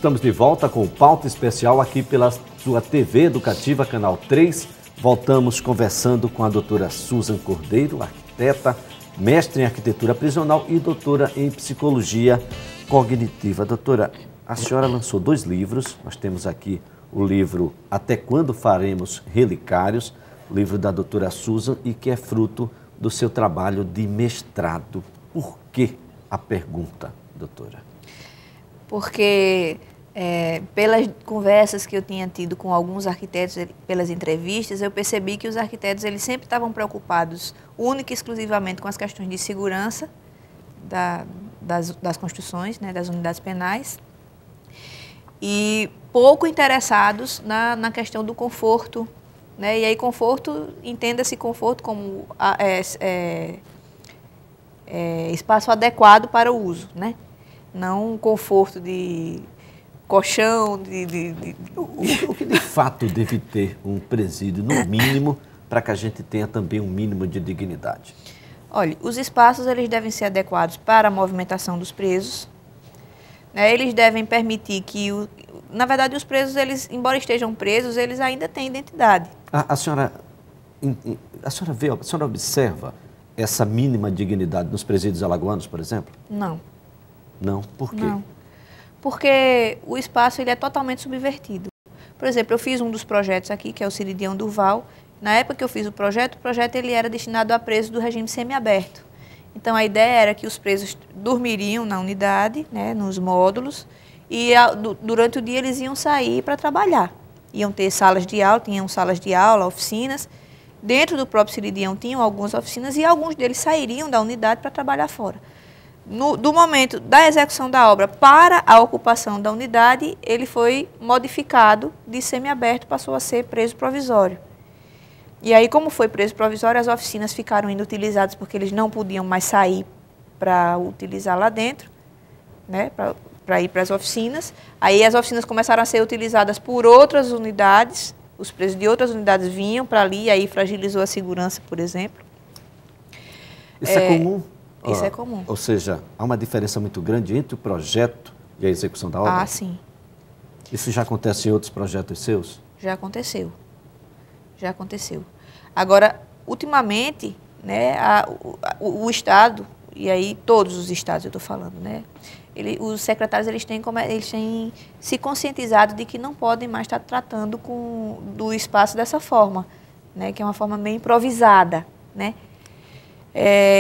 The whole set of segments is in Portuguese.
Estamos de volta com o Pauta Especial aqui pela sua TV Educativa, Canal 3. Voltamos conversando com a doutora Susan Cordeiro, arquiteta, mestre em arquitetura prisional e doutora em psicologia cognitiva. Doutora, a senhora lançou 2 livros. Nós temos aqui o livro Até Quando Faremos Relicários, o livro da doutora Susan, e que é fruto do seu trabalho de mestrado. Por que a pergunta, doutora? Porque pelas conversas que eu tinha tido com alguns arquitetos, pelas entrevistas, eu percebi que os arquitetos eles sempre estavam preocupados única e exclusivamente com as questões de segurança das construções, né, das unidades penais, e pouco interessados na questão do conforto, né? E aí conforto, entenda-se conforto como espaço adequado para o uso, né? Não um conforto de colchão, O que de fato deve ter um presídio, no mínimo, para que a gente tenha também um mínimo de dignidade? Olha, os espaços eles devem ser adequados para a movimentação dos presos, né? Eles devem permitir que, na verdade, os presos, eles, embora estejam presos, eles ainda têm identidade. A senhora observa essa mínima dignidade nos presídios alagoanos, por exemplo? Não. Não? Por quê? Não. Porque o espaço ele é totalmente subvertido. Por exemplo, eu fiz um dos projetos aqui, que é o Ciridião Durval. Na época que eu fiz o projeto ele era destinado a presos do regime semiaberto. Então, a ideia era que os presos dormiriam na unidade, né, nos módulos, e durante o dia eles iam sair para trabalhar. Iam ter salas de aula, tinham salas de aula, oficinas. Dentro do próprio Ciridião tinham algumas oficinas e alguns deles sairiam da unidade para trabalhar fora. Do momento da execução da obra para a ocupação da unidade, ele foi modificado de semiaberto, passou a ser preso provisório. E aí, como foi preso provisório, as oficinas ficaram inutilizadas porque eles não podiam mais sair para utilizar lá dentro, né, para ir para as oficinas. Aí as oficinas começaram a ser utilizadas por outras unidades, os presos de outras unidades vinham para ali, aí fragilizou a segurança, por exemplo. Isso é comum? Isso é comum. Ou seja, há uma diferença muito grande entre o projeto e a execução da obra? Ah, sim. Isso já acontece em outros projetos seus? Já aconteceu. Já aconteceu. Agora, ultimamente, né, o Estado, e aí todos os estados eu estou falando, né, os secretários eles têm se conscientizado de que não podem mais estar tratando do espaço dessa forma, né, que é uma forma meio improvisada, né.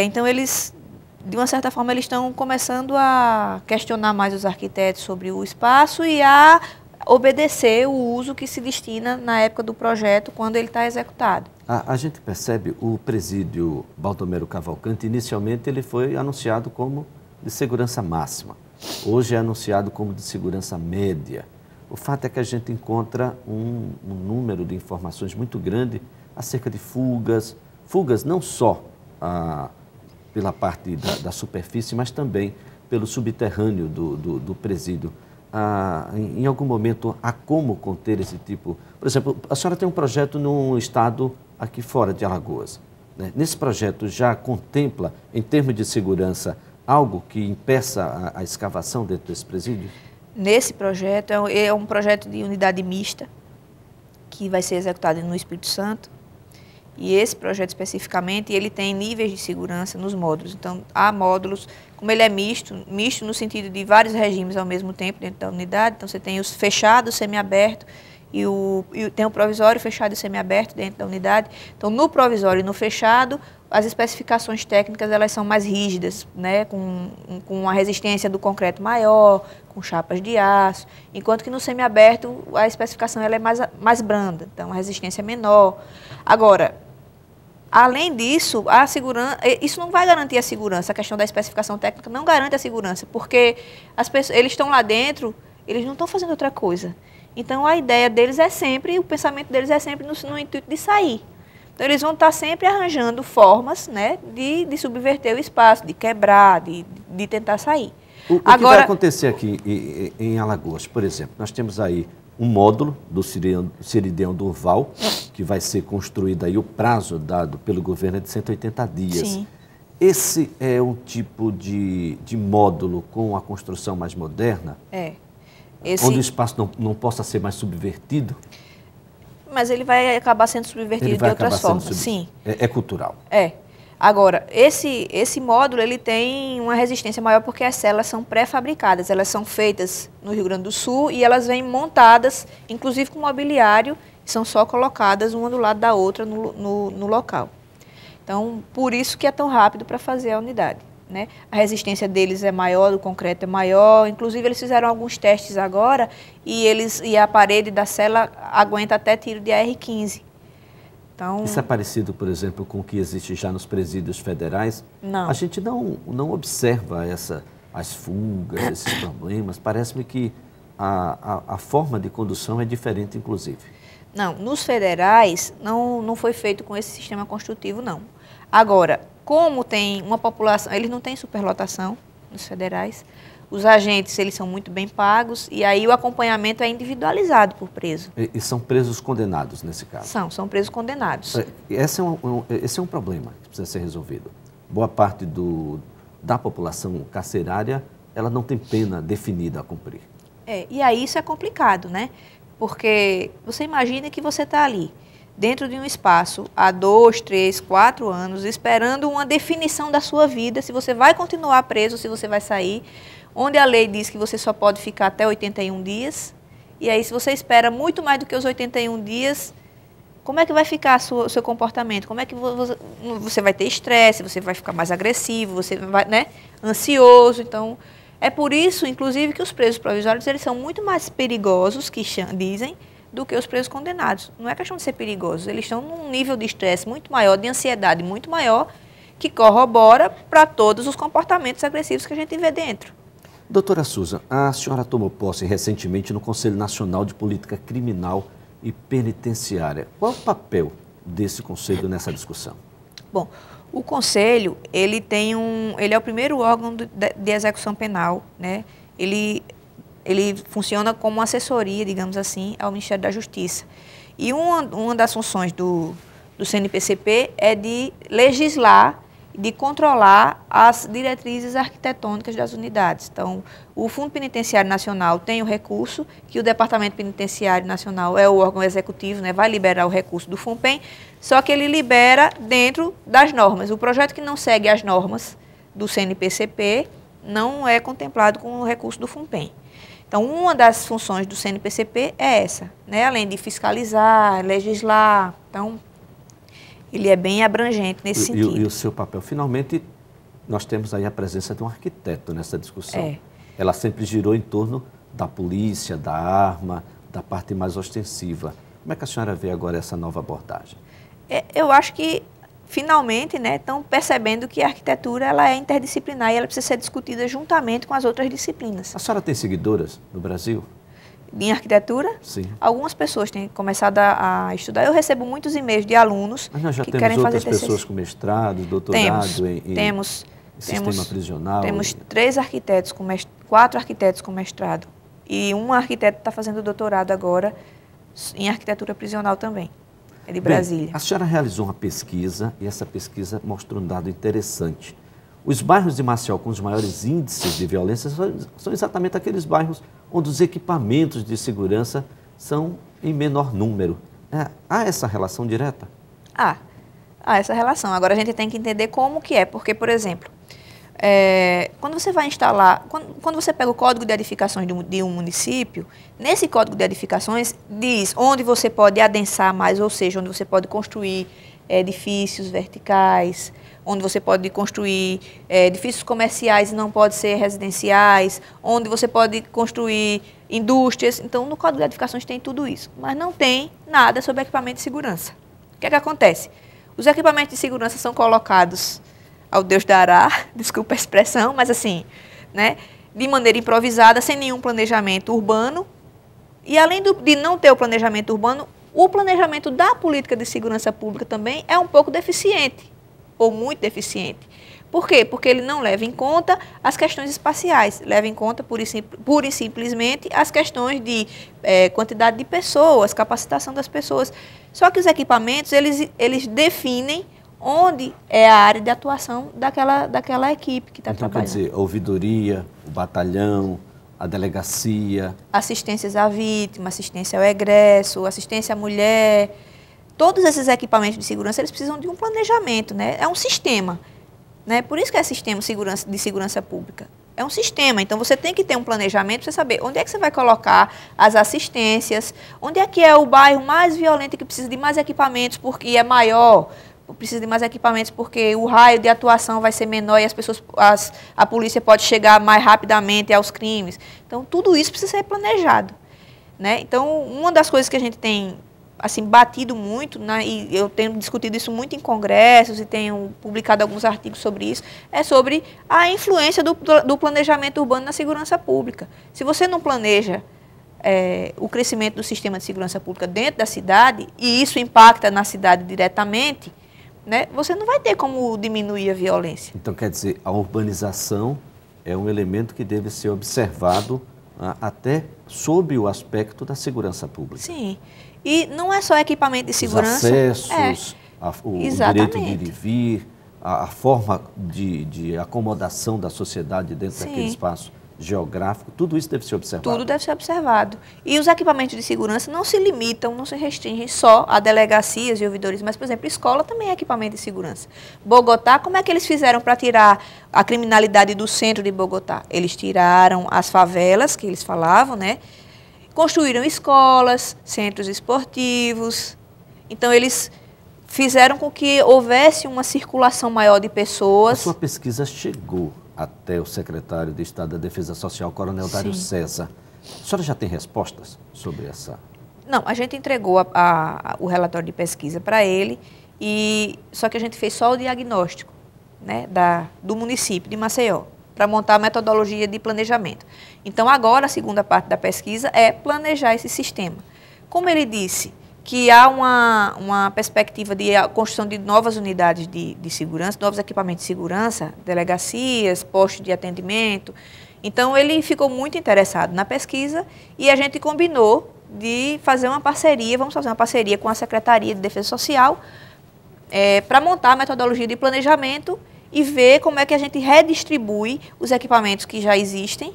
Então, eles, de uma certa forma, eles estão começando a questionar mais os arquitetos sobre o espaço e a obedecer o uso que se destina na época do projeto, quando ele está executado. A gente percebe o presídio Baldomero Cavalcante, inicialmente ele foi anunciado como de segurança máxima. Hoje é anunciado como de segurança média. O fato é que a gente encontra um número de informações muito grande acerca de fugas não só pela parte da superfície, mas também pelo subterrâneo do presídio. Em algum momento, há como conter esse tipo? Por exemplo, a senhora tem um projeto num estado aqui fora de Alagoas, né? Nesse projeto já contempla, em termos de segurança, algo que impeça a escavação dentro desse presídio? Nesse projeto, é um projeto de unidade mista, que vai ser executado no Espírito Santo. E esse projeto especificamente, ele tem níveis de segurança nos módulos. Então, há módulos, como ele é misto no sentido de vários regimes ao mesmo tempo dentro da unidade. Então, você tem os fechados, semiaberto, e tem o provisório, fechado e semiaberto dentro da unidade. Então, no provisório e no fechado, as especificações técnicas elas são mais rígidas, né, com a resistência do concreto maior, com chapas de aço, enquanto que no semiaberto a especificação ela é mais branda, então a resistência é menor. Agora, além disso, a segurança, isso não vai garantir a segurança, a questão da especificação técnica não garante a segurança, porque as pessoas, eles estão lá dentro, eles não estão fazendo outra coisa. Então, a ideia deles é sempre, o pensamento deles é sempre no intuito de sair. Então, eles vão estar sempre arranjando formas, né, de subverter o espaço, de quebrar, de tentar sair. O que vai acontecer aqui em Alagoas, por exemplo? Nós temos aí um módulo do Ciridião Durval, que vai ser construído aí, o prazo dado pelo governo é de 180 dias. Sim. Esse é um tipo de módulo com a construção mais moderna? Onde o espaço não possa ser mais subvertido? Mas ele vai acabar sendo subvertido de outras formas, sim. É cultural. É. Agora, esse módulo, ele tem uma resistência maior porque as células são pré-fabricadas. Elas são feitas no Rio Grande do Sul e elas vêm montadas, inclusive com mobiliário, são só colocadas uma do lado da outra no local. Então, por isso que é tão rápido para fazer a unidade, né? A resistência deles é maior, do concreto é maior. Inclusive, eles fizeram alguns testes agora e a parede da célula aguenta até tiro de AR-15. Então, isso é parecido, por exemplo, com o que existe já nos presídios federais? Não. A gente não observa as fugas, esses problemas. Parece-me que a forma de condução é diferente, inclusive. Não, nos federais não foi feito com esse sistema construtivo, não. Agora, como tem uma população, eles não têm superlotação nos federais, os agentes eles são muito bem pagos e aí o acompanhamento é individualizado por preso. E são presos condenados nesse caso? São presos condenados. Esse é um problema que precisa ser resolvido. Boa parte da população carcerária, ela não tem pena definida a cumprir. E aí isso é complicado, né? Porque você imagina que você está ali, dentro de um espaço, há 2, 3, 4 anos, esperando uma definição da sua vida, se você vai continuar preso, se você vai sair, onde a lei diz que você só pode ficar até 81 dias, e aí se você espera muito mais do que os 81 dias, como é que vai ficar o seu comportamento? Como é que você vai ter estresse, você vai ficar mais agressivo, você vai, né, ansioso, então... É por isso, inclusive, que os presos provisórios eles são muito mais perigosos, que dizem, do que os presos condenados. Não é questão de ser perigosos, eles estão num nível de estresse muito maior, de ansiedade muito maior, que corrobora para todos os comportamentos agressivos que a gente vê dentro. Doutora Susan, a senhora tomou posse recentemente no Conselho Nacional de Política Criminal e Penitenciária. Qual é o papel desse conselho nessa discussão? Bom, o Conselho, ele é o primeiro órgão de execução penal, né? Ele funciona como uma assessoria, digamos assim, ao Ministério da Justiça. E uma das funções do CNPCP é de legislar, de controlar as diretrizes arquitetônicas das unidades. Então, o Fundo Penitenciário Nacional tem o recurso, que o Departamento Penitenciário Nacional é o órgão executivo, né, vai liberar o recurso do FUNPEN, só que ele libera dentro das normas. O projeto que não segue as normas do CNPCP não é contemplado com o recurso do FUNPEN. Então, uma das funções do CNPCP é essa, né, além de fiscalizar, legislar, então... Ele é bem abrangente nesse sentido. E o seu papel? Finalmente, nós temos aí a presença de um arquiteto nessa discussão. Ela sempre girou em torno da polícia, da arma, da parte mais ostensiva. Como é que a senhora vê agora essa nova abordagem? Eu acho que, finalmente, né, estão percebendo que a arquitetura ela é interdisciplinar e ela precisa ser discutida juntamente com as outras disciplinas. A senhora tem seguidoras no Brasil? Em arquitetura? Sim. Algumas pessoas têm começado a estudar. Eu recebo muitos e-mails de alunos Mas nós já que temos querem fazer outras TCC. Pessoas com mestrado, doutorado em sistema prisional. Temos 4 arquitetos com mestrado. E um arquiteto está fazendo doutorado agora em arquitetura prisional também. É de Brasília. Bem, a senhora realizou uma pesquisa e essa pesquisa mostrou um dado interessante. Os bairros de Marcial com os maiores índices de violência são exatamente aqueles bairros onde os equipamentos de segurança são em menor número. Há essa relação direta? Há essa relação. Agora a gente tem que entender como que é. Porque, por exemplo, quando você vai instalar, quando você pega o código de edificações de um município, nesse código de edificações diz onde você pode adensar mais, ou seja, onde você pode construir edifícios verticais, onde você pode construir edifícios comerciais e não pode ser residenciais, onde você pode construir indústrias. Então, no Código de Edificações tem tudo isso, mas não tem nada sobre equipamento de segurança. O que é que acontece? Os equipamentos de segurança são colocados ao Deus dará, desculpa a expressão, mas assim, né, de maneira improvisada, sem nenhum planejamento urbano, e além de não ter o planejamento urbano, o planejamento da política de segurança pública também é um pouco deficiente, ou muito deficiente. Por quê? Porque ele não leva em conta as questões espaciais, leva em conta pura e simplesmente as questões de quantidade de pessoas, capacitação das pessoas. Só que os equipamentos, eles definem onde é a área de atuação daquela equipe que está trabalhando. Então, quer dizer, a ouvidoria, o batalhão, a delegacia. Assistências à vítima, assistência ao egresso, assistência à mulher. Todos esses equipamentos de segurança, eles precisam de um planejamento, né? É um sistema, né? Por isso que é sistema de segurança pública. É um sistema, então você tem que ter um planejamento para você saber onde é que você vai colocar as assistências, onde é que é o bairro mais violento que precisa de mais equipamentos porque é maior, precisa de mais equipamentos porque o raio de atuação vai ser menor e a polícia pode chegar mais rapidamente aos crimes. Então, tudo isso precisa ser planejado, né? Então, uma das coisas que a gente tem assim, batido muito, né, e eu tenho discutido isso muito em congressos e tenho publicado alguns artigos sobre isso, é sobre a influência do planejamento urbano na segurança pública. Se você não planeja o crescimento do sistema de segurança pública dentro da cidade, e isso impacta na cidade diretamente, né, você não vai ter como diminuir a violência. Então, quer dizer, a urbanização é um elemento que deve ser observado até sob o aspecto da segurança pública. Sim. E não é só equipamento de segurança. Os acessos, o direito de ir e vir, a forma de acomodação da sociedade dentro daquele espaço geográfico, tudo isso deve ser observado. Tudo deve ser observado. E os equipamentos de segurança não se limitam, não se restringem só a delegacias e ouvidorias, mas, por exemplo, escola também é equipamento de segurança. Bogotá, como é que eles fizeram para tirar a criminalidade do centro de Bogotá? Eles tiraram as favelas, que eles falavam, né? Construíram escolas, centros esportivos. Então, eles fizeram com que houvesse uma circulação maior de pessoas. A sua pesquisa chegou até o secretário de Estado da Defesa Social, Coronel Dário César. A senhora já tem respostas sobre essa? Não, a gente entregou o relatório de pesquisa para ele, só que a gente fez só o diagnóstico, né, do município de Maceió, para montar a metodologia de planejamento. Então, agora, a segunda parte da pesquisa é planejar esse sistema. Como ele disse que há uma perspectiva de construção de novas unidades de segurança, novos equipamentos de segurança, delegacias, postos de atendimento. Então, ele ficou muito interessado na pesquisa e a gente combinou de fazer uma parceria, vamos fazer uma parceria com a Secretaria de Defesa Social para montar a metodologia de planejamento e ver como é que a gente redistribui os equipamentos que já existem,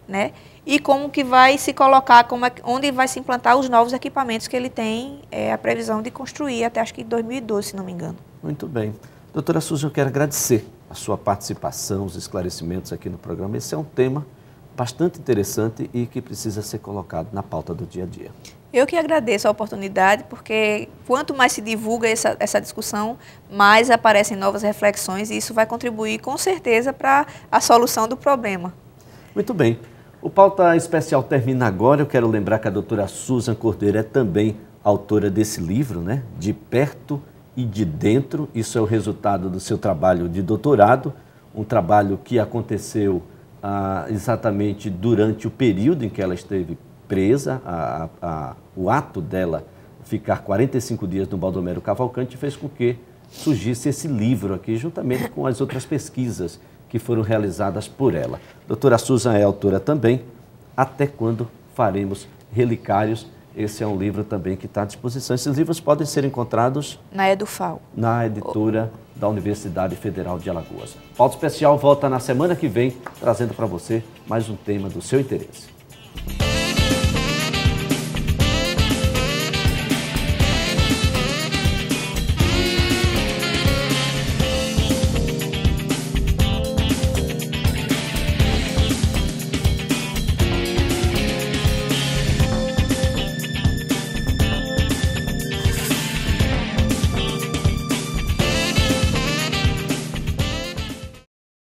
né? E como que vai se colocar, onde vai se implantar os novos equipamentos que ele tem a previsão de construir até acho que 2012, se não me engano. Muito bem. Doutora Susan, eu quero agradecer a sua participação, os esclarecimentos aqui no programa. Esse é um tema bastante interessante e que precisa ser colocado na pauta do dia a dia. Eu que agradeço a oportunidade, porque quanto mais se divulga essa discussão, mais aparecem novas reflexões e isso vai contribuir com certeza para a solução do problema. Muito bem. O Pauta Especial termina agora. Eu quero lembrar que a doutora Susan Cordeiro é também autora desse livro, né? De Perto e de Dentro. Isso é o resultado do seu trabalho de doutorado, um trabalho que aconteceu exatamente durante o período em que ela esteve presa. O ato dela ficar 45 dias no Baldomero Cavalcante fez com que surgisse esse livro aqui, juntamente com as outras pesquisas que foram realizadas por ela. Doutora Susan é autora também, Até Quando Faremos Relicários. Esse é um livro também que está à disposição. Esses livros podem ser encontrados na EduFal, na editora da Universidade Federal de Alagoas. Pauta Especial volta na semana que vem, trazendo para você mais um tema do seu interesse.